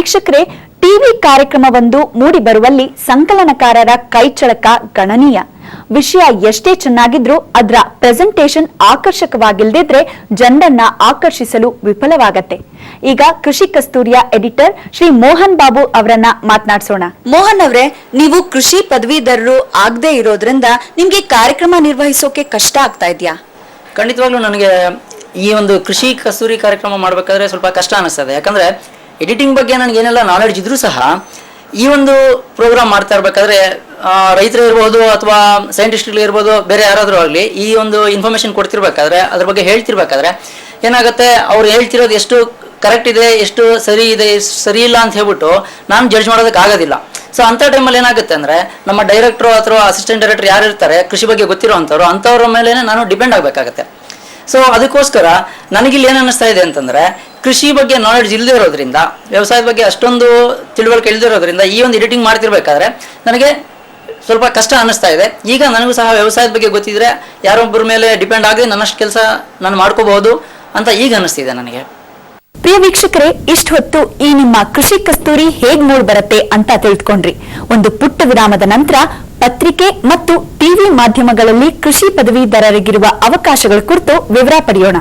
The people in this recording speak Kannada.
ವೀಕ್ಷಕರೇ, ಟಿವಿ ಕಾರ್ಯಕ್ರಮವೊಂದು ಮೂಡಿ ಬರುವಲ್ಲಿ ಸಂಕಲನಕಾರರ ಕೈಚಳಕ ಗಣನೀಯ. ವಿಷಯ ಎಷ್ಟೇ ಚೆನ್ನಾಗಿದ್ರೂ ಅದರ ಪ್ರೆಸೆಂಟೇಷನ್ ಆಕರ್ಷಕವಾಗಿಲ್ಲದಿದ್ರೆ ಜನರನ್ನ ಆಕರ್ಷಿಸಲು ವಿಫಲವಾಗತ್ತೆ. ಈಗ ಕೃಷಿ ಕಸ್ತೂರಿಯ ಎಡಿಟರ್ ಶ್ರೀ ಮೋಹನ್ ಬಾಬು ಅವರನ್ನ ಮಾತನಾಡಿಸೋಣ. ಮೋಹನ್ ಅವರೇ, ನೀವು ಕೃಷಿ ಪದವೀಧರರು ಆಗದೆ ಇರೋದ್ರಿಂದ ನಿಮ್ಗೆ ಕಾರ್ಯಕ್ರಮ ನಿರ್ವಹಿಸೋಕೆ ಕಷ್ಟ ಆಗ್ತಾ ಇದೆಯಾ? ಖಂಡಿತವಾಗ್ಲೂ ನನಗೆ ಈ ಒಂದು ಕೃಷಿ ಕಸ್ತೂರಿ ಕಾರ್ಯಕ್ರಮ ಮಾಡಬೇಕಾದ್ರೆ ಸ್ವಲ್ಪ ಕಷ್ಟ ಅನಿಸ್ತದೆ. ಯಾಕಂದ್ರೆ ಎಡಿಟಿಂಗ್ ಬಗ್ಗೆ ನನಗೆ ಏನೆಲ್ಲ ನಾಲೆಡ್ಜ್ ಇದ್ರೂ ಸಹ ಈ ಒಂದು ಪ್ರೋಗ್ರಾಮ್ ಮಾಡ್ತಾ ಇರಬೇಕಾದ್ರೆ ರೈತರು ಇರ್ಬೋದು ಅಥವಾ ಸೈಂಟಿಸ್ಟ್ಗಳು ಇರ್ಬೋದು, ಬೇರೆ ಯಾರಾದರೂ ಆಗಲಿ ಈ ಒಂದು ಇನ್ಫಾರ್ಮೇಶನ್ ಕೊಡ್ತಿರ್ಬೇಕಾದ್ರೆ ಅದ್ರ ಬಗ್ಗೆ ಹೇಳ್ತಿರ್ಬೇಕಾದ್ರೆ ಏನಾಗುತ್ತೆ, ಅವ್ರು ಹೇಳ್ತಿರೋದು ಎಷ್ಟು ಕರೆಕ್ಟ್ ಇದೆ, ಎಷ್ಟು ಸರಿ ಇದೆ, ಎಷ್ಟು ಸರಿ ಇಲ್ಲ ಅಂತ ಹೇಳ್ಬಿಟ್ಟು ನಾನು ಜಡ್ಜ್ ಮಾಡೋದಕ್ಕೆ ಆಗೋದಿಲ್ಲ. ಸೊ ಅಂಥ ಟೈಮಲ್ಲಿ ಏನಾಗುತ್ತೆ ಅಂದರೆ ನಮ್ಮ ಡೈರೆಕ್ಟ್ರು ಅಥವಾ ಅಸಿಸ್ಟೆಂಟ್ ಡೈರೆಕ್ಟರ್ ಯಾರು ಇರ್ತಾರೆ ಕೃಷಿ ಬಗ್ಗೆ ಗೊತ್ತಿರೋ ಅಂಥವ್ರ ಮೇಲೆ ನಾನು ಡಿಪೆಂಡ್ ಆಗಬೇಕಾಗತ್ತೆ. ಸೊ ಅದಕ್ಕೋಸ್ಕರ ನನಗಿಲ್ಲಿ ಏನು ಅನ್ನಿಸ್ತಾ ಇದೆ ಅಂತಂದರೆ, ಕೃಷಿ ಬಗ್ಗೆ ನಾಲೆಡ್ಜ್ ಇಲ್ಲದೆ ಇರೋದ್ರಿಂದ, ವ್ಯವಸಾಯದ ಬಗ್ಗೆ ಅಷ್ಟೊಂದು ತಿಳುವಳಿಕೆ ಇಲ್ಲದೆ ಇರೋದ್ರಿಂದ ಈ ಒಂದು ಎಡಿಟಿಂಗ್ ಮಾಡ್ತಿರ್ಬೇಕಾದ್ರೆ ನನಗೆ ಸ್ವಲ್ಪ ಕಷ್ಟ ಅನ್ನಿಸ್ತಾ ಇದೆ. ಈಗ ನನಗೂ ಸಹ ವ್ಯವಸಾಯದ ಬಗ್ಗೆ ಗೊತ್ತಿದ್ರೆ ಯಾರೊಬ್ಬರ ಮೇಲೆ ಡಿಪೆಂಡ್ ಆಗದೆ ನನ್ನಷ್ಟು ಕೆಲಸ ನಾನು ಮಾಡ್ಕೋಬಹುದು ಅಂತ ಈಗ ಅನ್ನಿಸ್ತಿದೆ ನನಗೆ. ಪ್ರಿಯ ವೀಕ್ಷಕರೇ, ಇಷ್ಟು ಹೊತ್ತು ಈ ನಿಮ್ಮ ಕೃಷಿ ಕಸ್ತೂರಿ ಹೇಗ್ ಮೂಡ್ ಬರುತ್ತೆ ಅಂತ ತಿಳಿದುಕೊಂಡ್ರಿ. ಒಂದು ಪುಟ್ಟ ವಿರಾಮದ ನಂತರ ಪತ್ರಿಕೆ ಮತ್ತು ಟಿವಿ ಮಾಧ್ಯಮಗಳಲ್ಲಿ ಕೃಷಿ ಪದವೀಧರರಿಗಿರುವ ಅವಕಾಶಗಳ ಕುರಿತು ವಿವರ ಪಡೆಯೋಣ.